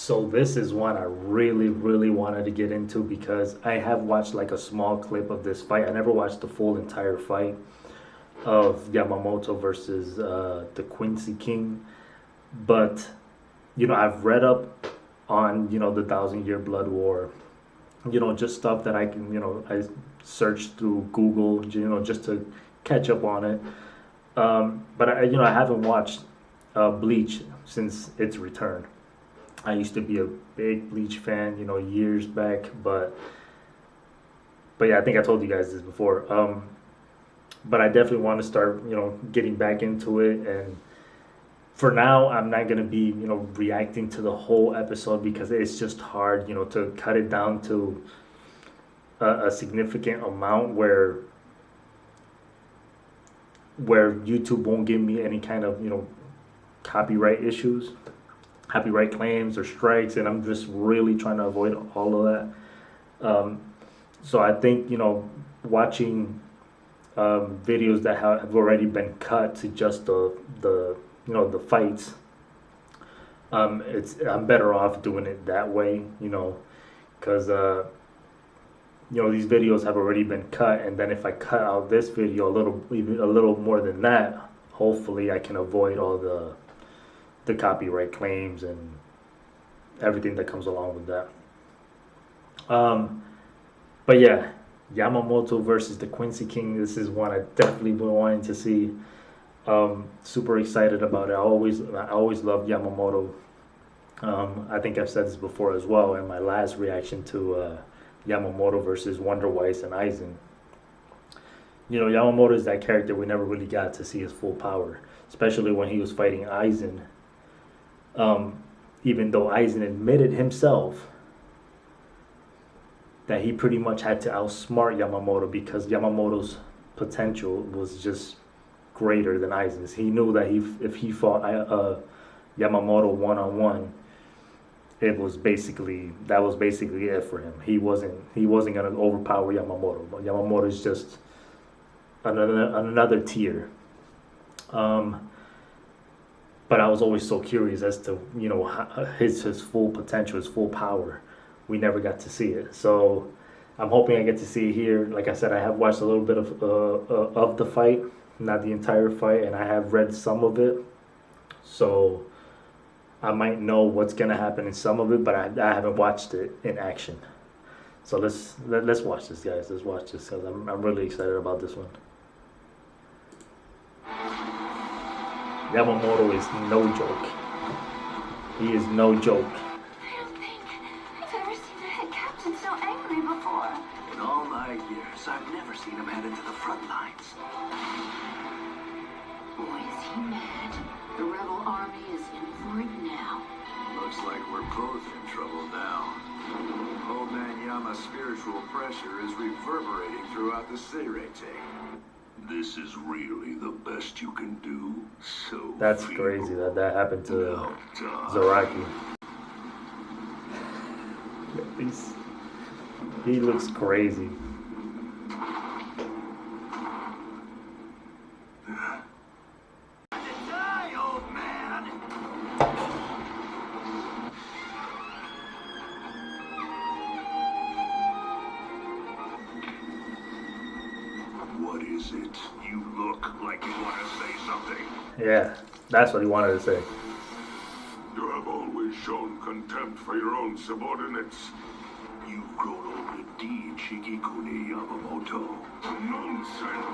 So this is one I really, really wanted to get into because I have watched like a small clip of this fight. I never watched the full entire fight of Yamamoto versus the Quincy King, but I've read up on the Thousand Year Blood War. Just stuff that I can I searched through Google, just to catch up on it. But I haven't watched Bleach since its return. I used to be a big Bleach fan, years back, but yeah, I think I told you guys this before. But I definitely want to start, getting back into it. And for now, I'm not gonna be, reacting to the whole episode because it's just hard, to cut it down to a significant amount where YouTube won't give me any kind of, copyright issues, copyright claims or strikes, and I'm just really trying to avoid all of that. So I think watching videos that have already been cut to just the fights. I'm better off doing it that way, because these videos have already been cut, and then if I cut out this video even a little more than that, hopefully I can avoid all the copyright claims and everything that comes along with that. But yeah, Yamamoto versus the Quincy King. This is one I definitely been wanting to see. Super excited about it. I always loved Yamamoto. I think I've said this before as well in my last reaction to Yamamoto versus Wonder Weiss and Aizen. Yamamoto is that character we never really got to see his full power, especially when he was fighting Aizen. Even though Aizen admitted himself that he pretty much had to outsmart Yamamoto because Yamamoto's potential was just greater than Aizen's. He knew that if he fought Yamamoto one-on-one, that was basically it for him. He wasn't gonna overpower Yamamoto. But Yamamoto is just another tier. But I was always so curious as to his full potential, his full power. We never got to see it, so I'm hoping I get to see it here. Like I said, I have watched a little bit of the fight, not the entire fight, and I have read some of it, so I might know what's gonna happen in some of it, but I haven't watched it in action. So let's watch this, guys. Let's watch this because I'm really excited about this one. Yamamoto is no joke. He is no joke. I don't think I've ever seen a head captain so angry before. In all my years, I've never seen him headed to the front lines. Boy, is he mad. The rebel army is in for it now. Looks like we're both in trouble now. Old man Yama's spiritual pressure is reverberating throughout the city rating. This is really the best you can do. So that's crazy that happened to Zaraki. He looks crazy. Die, old man! What is it? You look like you want to say something. Yeah, that's what he wanted to say. You have always shown contempt for your own subordinates. You've grown old indeed, Shigekune Yamamoto. Nonsense!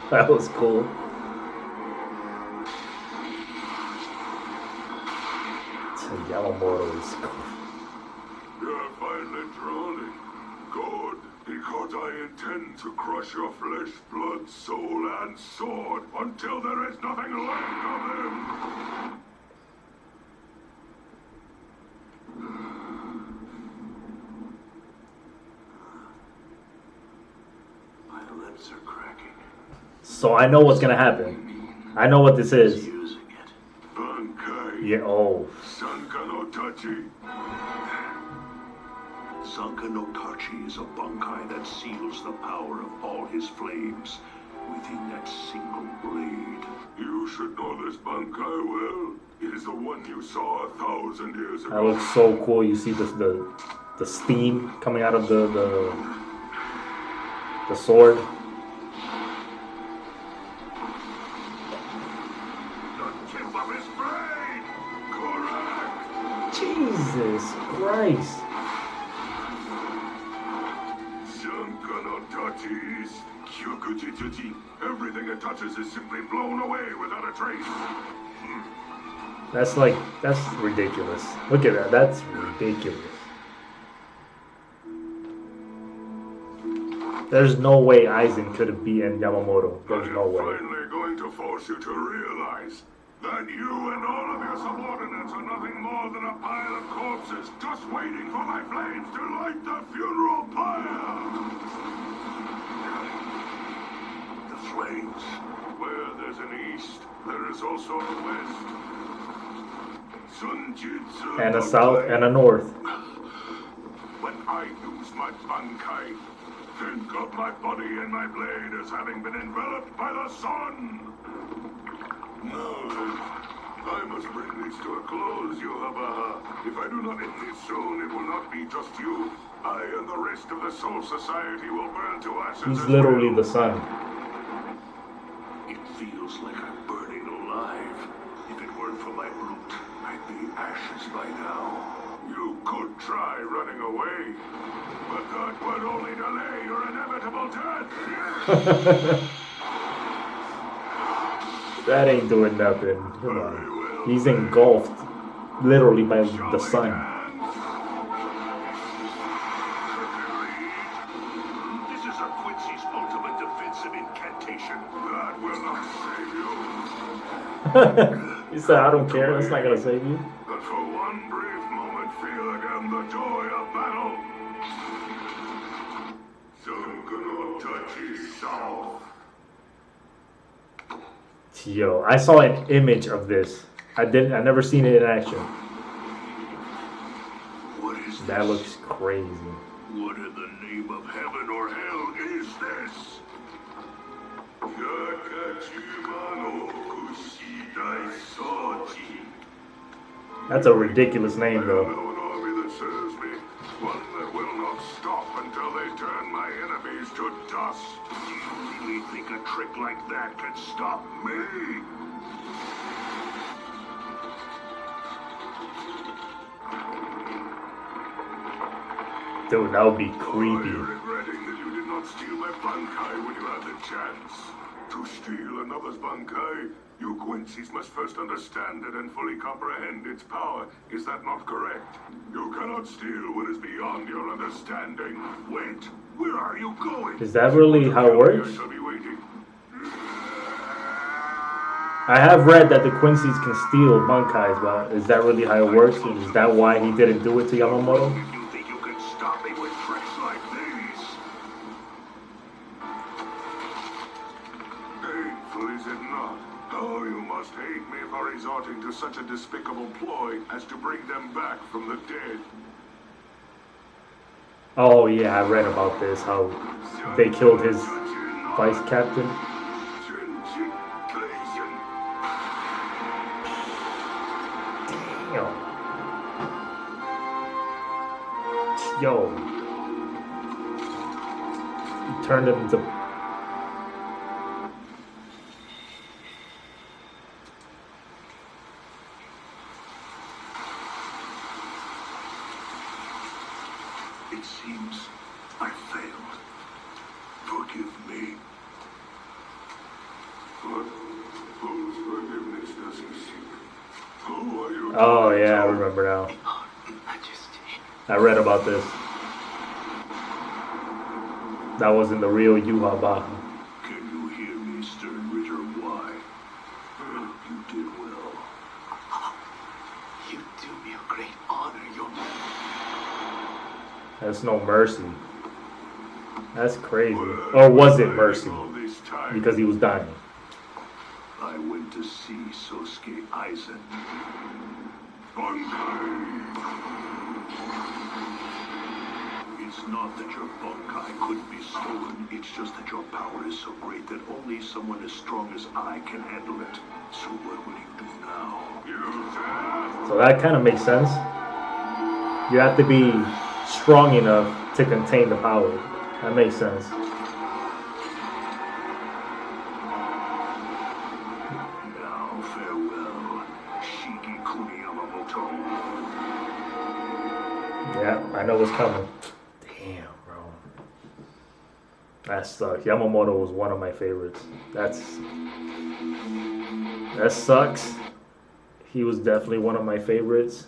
That was cool. Yamamoto is cool. You're finally drowning. Good, because I intend to crush your flesh, blood, soul, and sword until there is nothing left of him. My lips are cracking. So I know what's gonna happen. I know what this is. Using it. Bankai. Yeah. Oh. Sankanotachi. Sanka no Tachi is a Bankai that seals the power of all his flames within that single blade. You should know this Bankai well. It is the one you saw 1,000 years ago. That looks so cool. You see the steam coming out of the sword. The tip of his blade! Correct! Jesus Christ. Sanka no Tachi is Kyokuchichi. Everything it touches is simply blown away without a trace. That's ridiculous. Look at that. That's ridiculous. There's no way Aizen could have beaten Yamamoto. There's no way. I'm finally going to force you to realize that you and all of your subordinates are nothing more than a pile of corpses just waiting for my flames to light the funeral pyre. The flames. Where there's an east, there is also a west. Sunjitsu And a south and a north. When I use my Bankai, think of my body and my blade as having been enveloped by the sun. Now then, I must bring this to a close, Yohabaha. If I do not end this soon, it will not be just you. I and the rest of the Soul Society will burn to ashes. He's as literally well. the sun. It feels like I'm burning alive. If it weren't for my root, I'd be ashes by now. You could try running away, but that would only delay your inevitable death. That ain't doing nothing. Come on. He's engulfed literally by the sun. This is a Quincy's ultimate defensive incantation. That will not save you. He said, I don't care. That's not going to save you. But for one brief moment, feel again the joy of battle. Sanka no Tachi South. Yo, I saw an image of this. I never seen it in action. What is That this? looks crazy. What in the name of heaven or hell is this? Yakachima no Kushidai Soji. That's a ridiculous name, I though. know an army that serves me. One that will not stop until they turn my enemies to dust. Do you really think a trick like that can stop me? Dude, that would be Are you creepy. regretting that you did not steal my Bankai when you had the chance? To steal another's Bankai, you Quincy's must first understand it and fully comprehend its power. Is that not correct? You cannot steal what is beyond your understanding. Wait, where are you going? Is that really how it works? I shall be waiting. I have read that the Quincy's can steal Bankais, but is that really how it works? Is that why he didn't do it to Yamamoto? You think you can stop me with tricks like these? Painful, is it not? Oh, you must hate me for resorting to such a despicable ploy as to bring them back from the dead. Oh yeah, I read about this, how they killed his vice captain. Damn. Yo. He turned him into... It seems I failed. Forgive me. But whose forgiveness does he seek? Who are you? Oh yeah, I remember now. I read about this. That wasn't the real Yuha. Can you hear me, Stern Ritter? Why? You did well. You do me a great honor, Yama. That's no mercy. That's crazy. Or was it mercy? All this time, Because he was dying. I went to see Sosuke Aizen. Bankai! It's not that your bunkai couldn't be stolen. It's just that your power is so great that only someone as strong as I can handle it. So what will you do now? So that kind of makes sense. You have to be strong enough to contain the power. That makes sense. Now farewell, Shiki Kuni Yamamoto. Yeah, I know what's coming. Damn, bro. That sucks. Yamamoto was one of my favorites. That sucks. He was definitely one of my favorites.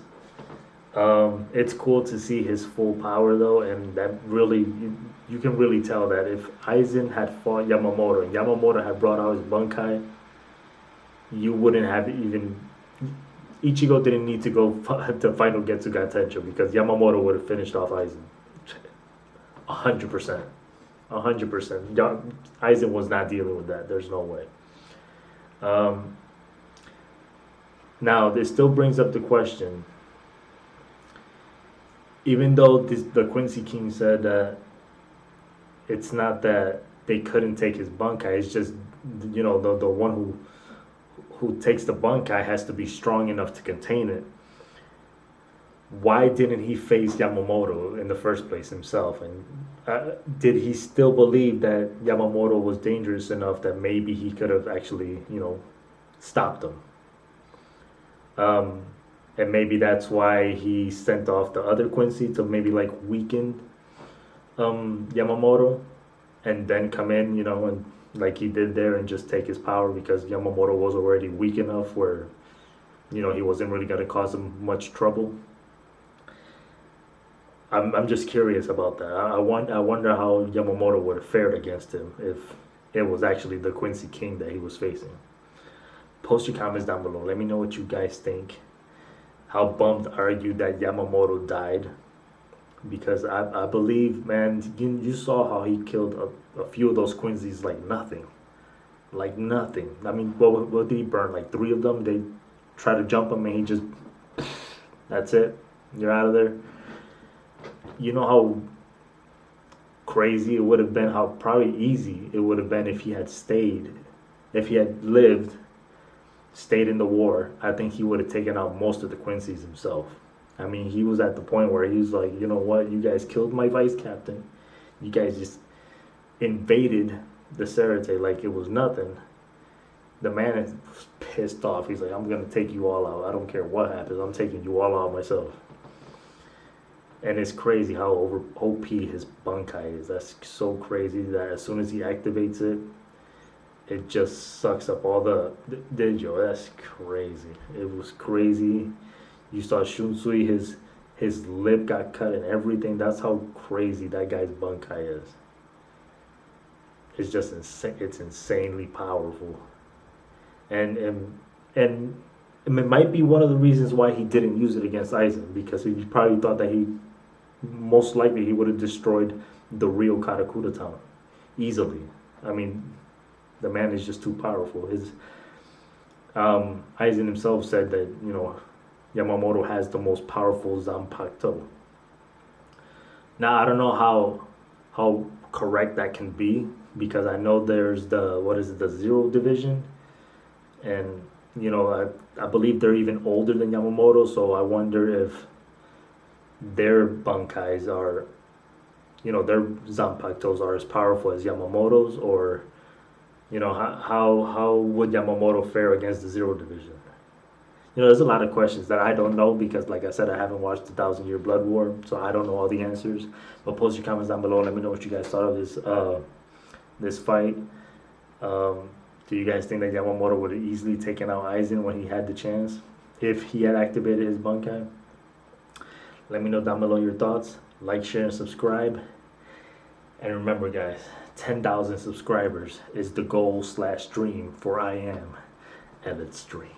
It's cool to see his full power though, and that really you can really tell that if Aizen had fought Yamamoto and Yamamoto had brought out his bunkai, you wouldn't have even Ichigo didn't need to go to final Getsuga Tensho because Yamamoto would have finished off Aizen. 100%. 100%. Aizen was not dealing with that. There's no way. Now, this still brings up the question. Even though the Quincy King said that it's not that they couldn't take his bunkai, it's just, you know, the one who takes the bunkai has to be strong enough to contain it. Why didn't he face Yamamoto in the first place himself? And did he still believe that Yamamoto was dangerous enough that maybe he could have actually, you know, stopped him? And maybe that's why he sent off the other Quincy to maybe like weaken Yamamoto and then come in, you know, and like he did there and just take his power because Yamamoto was already weak enough where, you know, he wasn't really going to cause him much trouble. I'm just curious about that. I wonder how Yamamoto would have fared against him if it was actually the Quincy King that he was facing. Post your comments down below. Let me know what you guys think. How bummed are you that Yamamoto died? Because I believe, man, you saw how he killed a few of those Quincy's like nothing. Like nothing. I mean, what did he burn? Like 3 of them? They try to jump him and he just... That's it. You're out of there. You know how crazy it would have been, how probably easy it would have been if he had stayed. If he had lived, stayed in the war, I think he would have taken out most of the Quincy's himself. I mean, he was at the point where he was like, you know what, you guys killed my vice captain. You guys just invaded the Serete like it was nothing. The man is pissed off. He's like, I'm going to take you all out. I don't care what happens. I'm taking you all out myself. And it's crazy how over OP his bunkai is. That's so crazy that as soon as he activates it, it just sucks up all the... That's crazy. It was crazy. You saw Shunsui, his lip got cut and everything. That's how crazy that guy's bunkai is. It's just insane. It's insanely powerful. And it might be one of the reasons why he didn't use it against Aizen, because he probably thought that most likely he would have destroyed the real Karakura town easily. I mean, the man is just too powerful. Aizen himself said that, you know, Yamamoto has the most powerful Zanpakuto. Now, I don't know how correct that can be, because I know there's the 0 division, and, you know, I believe they're even older than Yamamoto, so I wonder if their bunkais are, you know, their Zanpakutos are as powerful as Yamamoto's, or, you know, how would Yamamoto fare against the 0 division? You know, there's a lot of questions that I don't know because, like I said, I haven't watched the 1,000-Year Blood War, so I don't know all the answers. But post your comments down below. Let me know what you guys thought of this fight. Do you guys think that Yamamoto would have easily taken out Aizen when he had the chance, if he had activated his bunkai? Let me know down below your thoughts. Like, share, and subscribe. And remember, guys, 10,000 subscribers is the goal / dream for I am El-EdStream.